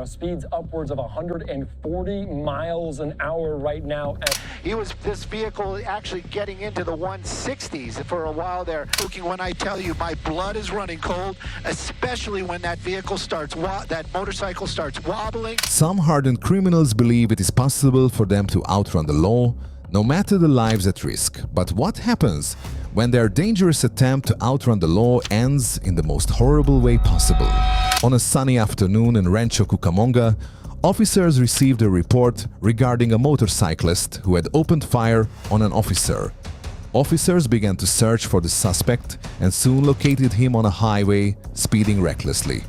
Speeds upwards of 140 miles an hour right now. This vehicle actually getting into the 160s for a while there. When I tell you my blood is running cold, especially when that vehicle starts, that motorcycle starts wobbling. Some hardened criminals believe it is possible for them to outrun the law, no matter the lives at risk. But what happens when their dangerous attempt to outrun the law ends in the most horrible way possible? On a sunny afternoon in Rancho Cucamonga, officers received a report regarding a motorcyclist who had opened fire on an officer. Officers began to search for the suspect and soon located him on a highway, speeding recklessly.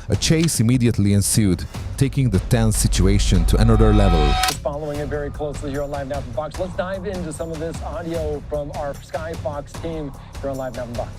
A chase immediately ensued, taking the tense situation to another level. Following it very closely here on Live Now from Fox. Let's dive into some of this audio from our Sky Fox team here on Live Now from Fox.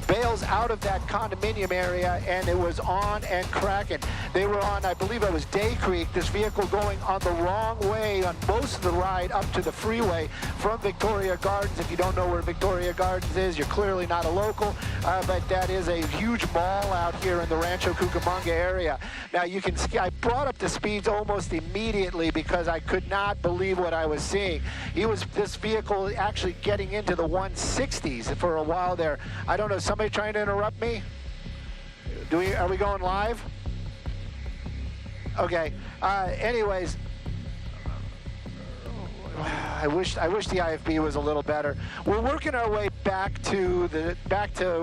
Bails out of that condominium area, and it was on and cracking. They were on, I believe it was Day Creek, this vehicle going on the wrong way on most of the ride up to the freeway from Victoria Gardens. If you don't know where Victoria Gardens is, you're clearly not a local, but that is a huge mall out here in the Rancho Cucamonga area. Now you can see, I brought up the speeds almost immediately because I could not believe what I was seeing. This vehicle actually getting into the 160s for a while there. I don't know, somebody trying to interrupt me? Are we going live? Okay, anyways, I wish the IFB was a little better. We're working our way back to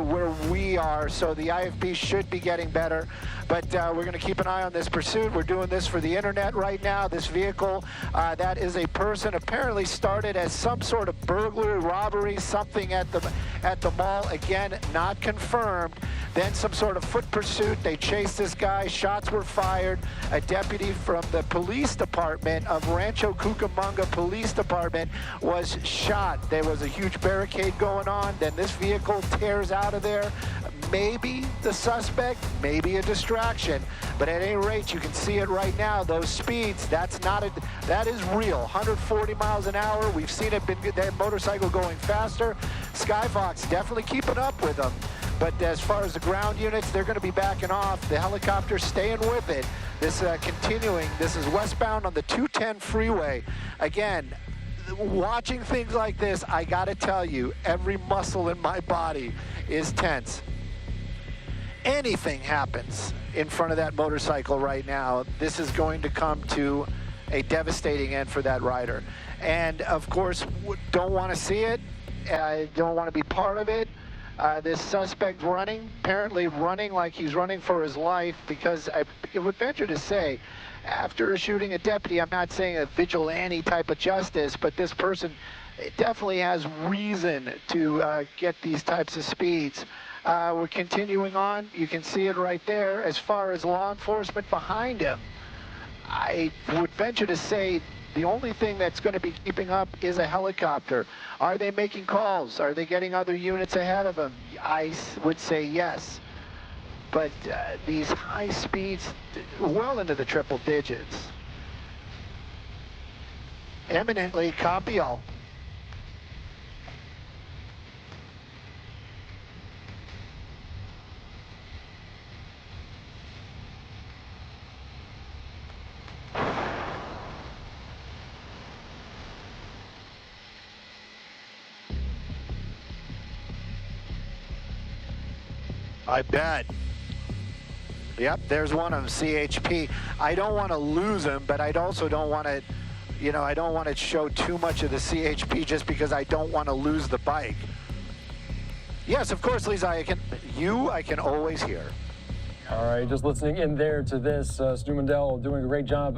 where we are, so the IFB should be getting better. But we're going to keep an eye on this pursuit. We're doing this for the internet right now. This vehicle, that is a person, apparently started as some sort of burglary, robbery, something at the mall. Again, not confirmed. Then some sort of foot pursuit. They chased this guy. Shots were fired. A deputy from the police department of Rancho Cucamonga Police Department was shot. There was a huge barricade going on. Then this vehicle tears out of there. Maybe the suspect, maybe a distraction, but at any rate, you can see it right now. Those speeds, that is real. 140 miles an hour. We've seen it, that motorcycle going faster. Skyfox definitely keeping up with them. But as far as the ground units, they're going to be backing off. The helicopter staying with it. This continuing. This is westbound on the 210 freeway. Again, watching things like this, I got to tell you, every muscle in my body is tense. Anything happens in front of that motorcycle right now, this is going to come to a devastating end for that rider. And of course, don't want to see it. Don't want to be part of it. This suspect apparently running like he's running for his life, because I would venture to say, after shooting a deputy, I'm not saying a vigilante type of justice, but this person definitely has reason to get these types of speeds. We're continuing on. You can see it right there. As far as law enforcement behind him, I would venture to say the only thing that's going to be keeping up is a helicopter. Are they making calls? Are they getting other units ahead of them? I would say yes. But these high speeds, well into the triple digits. Eminently copy all. I bet. Yep, there's one of them, CHP. I don't want to lose him, but I also don't want to, I don't want to show too much of the CHP just because I don't want to lose the bike. Yes, of course, Lisa, I can always hear. All right, just listening in there to this, Stu Mandel doing a great job,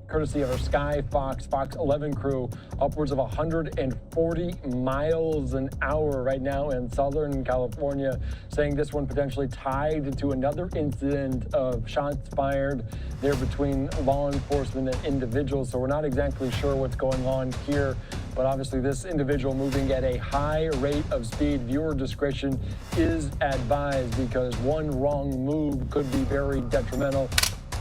courtesy of our Sky Fox 11 crew, upwards of 140 miles an hour right now in Southern California, saying this one potentially tied to another incident of shots fired there between law enforcement and individuals. So we're not exactly sure what's going on here, but obviously this individual moving at a high rate of speed. Viewer discretion is advised because one wrong move could be very detrimental.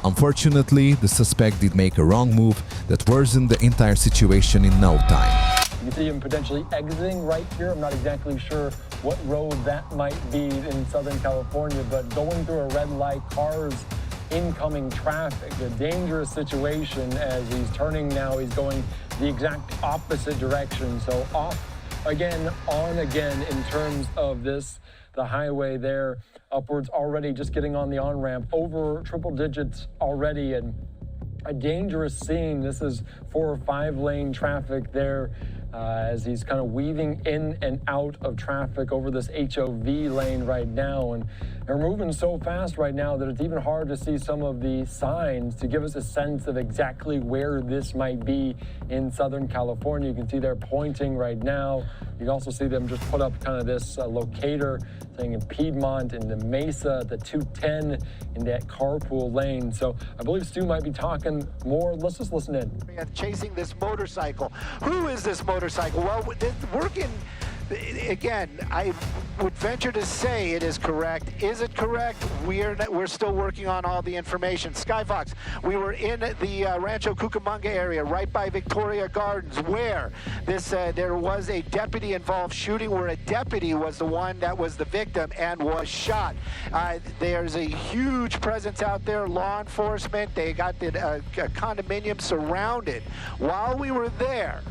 Unfortunately, the suspect did make a wrong move that worsened the entire situation in no time. You can see him potentially exiting right here. I'm not exactly sure what road that might be in Southern California, but going through a red light, cars incoming traffic. A dangerous situation as he's turning now. He's going the exact opposite direction. So off again, on again in terms of this. The highway there, upwards already, just getting on the on-ramp, over triple digits already, and a dangerous scene. This is 4 or 5 lane traffic there as he's kind of weaving in and out of traffic over this HOV lane right now. And they're moving so fast right now that it's even hard to see some of the signs to give us a sense of exactly where this might be in Southern California. You can see they're pointing right now. You can also see them just put up kind of this locator saying in Piedmont, in the Mesa, the 210 in that carpool lane. So I believe Stu might be talking more. Let's just listen in. Chasing this motorcycle. Who is this motorcycle? Well, working, again, I would venture to say it is correct. Is it correct? We're still working on all the information. Skyfox, we were in the Rancho Cucamonga area, right by Victoria Gardens, where there was a deputy-involved shooting, where a deputy was the one that was the victim and was shot. There's a huge presence out there, law enforcement. They got the condominium surrounded. While we were there,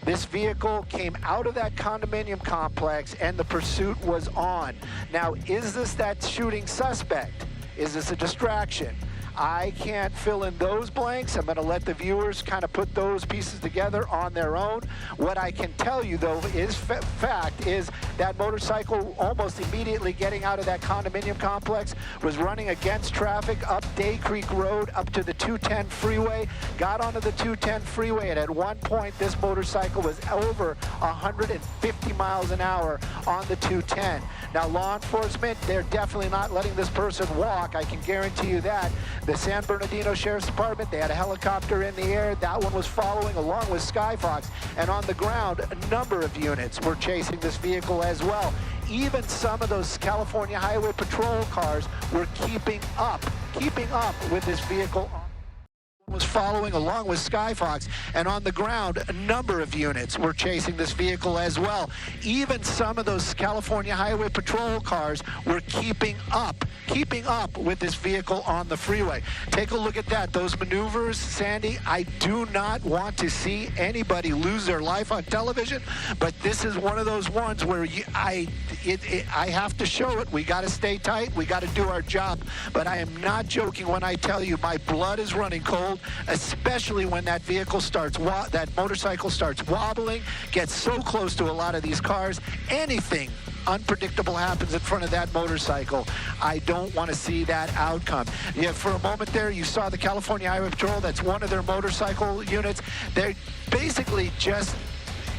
this vehicle came out of that condominium complex and the pursuit was on. Now, is this that shooting suspect? Is this a distraction? I can't fill in those blanks. I'm going to let the viewers kind of put those pieces together on their own. What I can tell you, though, is fact is that motorcycle almost immediately getting out of that condominium complex was running against traffic up Day Creek Road up to the 210 freeway, got onto the 210 freeway, and at one point this motorcycle was over 150 miles an hour on the 210. Now, law enforcement, they're definitely not letting this person walk. I can guarantee you that. The San Bernardino Sheriff's Department, they had a helicopter in the air. That one was following along with Skyfox. And on the ground, a number of units were chasing this vehicle as well. Even some of those California Highway Patrol cars were keeping up with this vehicle. Was following along with Skyfox, and on the ground a number of units were chasing this vehicle as well. Even some of those California Highway Patrol cars were keeping up with this vehicle on the freeway. Take a look at that, those maneuvers, Sandy. I do not want to see anybody lose their life on television, but this is one of those ones where I have to show it. We got to stay tight, we got to do our job, but I am not joking when I tell you my blood is running cold, especially when that vehicle starts, that motorcycle starts wobbling, gets so close to a lot of these cars. Anything unpredictable happens in front of that motorcycle. I don't want to see that outcome. Yeah, for a moment there, you saw the California Highway Patrol. That's one of their motorcycle units. They're basically just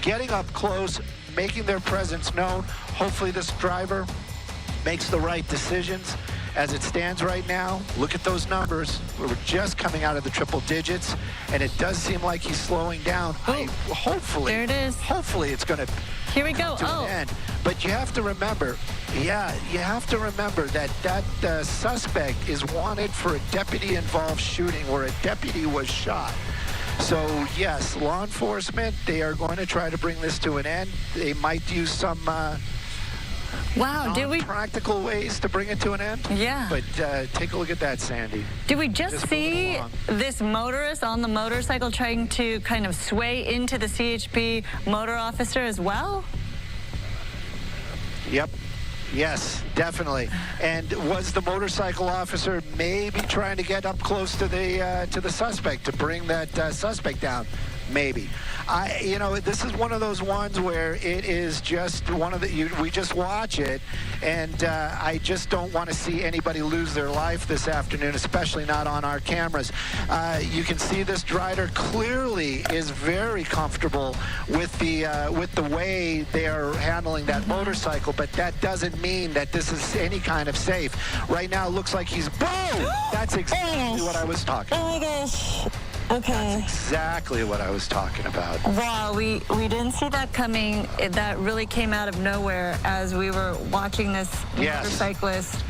getting up close, making their presence known. Hopefully this driver makes the right decisions. As it stands right now, look at those numbers. We're just coming out of the triple digits, and it does seem like he's slowing down. Hopefully, there it is. Hopefully it's going to Here we go. an end. But you have to remember, you have to remember that suspect is wanted for a deputy-involved shooting where a deputy was shot. So, yes, law enforcement, they are going to try to bring this to an end. They might use some Wow, did we? Practical ways to bring it to an end? Yeah. But take a look at that, Sandy. Did we just see this motorist on the motorcycle trying to kind of sway into the CHP motor officer as well? Yep. Yes, definitely. And was the motorcycle officer maybe trying to get up close to the suspect to bring that suspect down? Maybe. This is one of those ones where it is just one of the, we just watch it, and I just don't want to see anybody lose their life this afternoon, especially not on our cameras. You can see this driver clearly is very comfortable with the way they are handling that motorcycle, but that doesn't mean that this is any kind of safe. Right now, it looks like he's, boom! That's exactly what I was talking about. Oh my gosh. Okay. That's exactly what I was talking about. Wow, we didn't see that coming. That really came out of nowhere as we were watching this motorcyclist.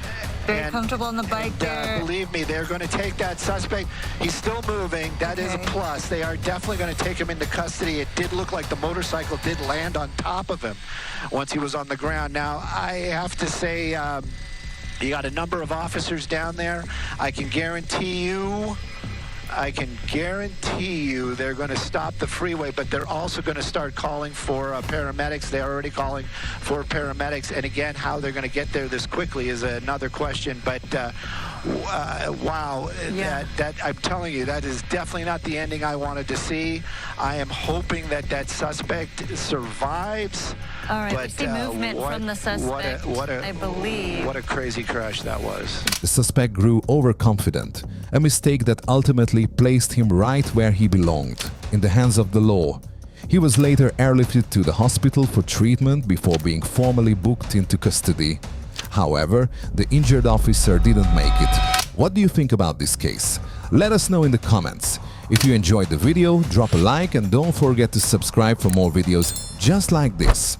Very comfortable on the bike there. Believe me, they're going to take that suspect. He's still moving. That is a plus. They are definitely going to take him into custody. It did look like the motorcycle did land on top of him once he was on the ground. Now, I have to say, You got a number of officers down there. I can guarantee you they're going to stop the freeway, but they're also going to start calling for paramedics. They're already calling for paramedics. And again, how they're going to get there this quickly is another question. But wow, Yeah. that I'm telling you, that is definitely not the ending I wanted to see. I am hoping that that suspect survives. All right, we But see movement from the suspect, I believe. What a crazy crash that was. The suspect grew overconfident, a mistake that ultimately placed him right where he belonged, in the hands of the law. He was later airlifted to the hospital for treatment before being formally booked into custody. However, the injured officer didn't make it. What do you think about this case? Let us know in the comments. If you enjoyed the video, drop a like and don't forget to subscribe for more videos just like this.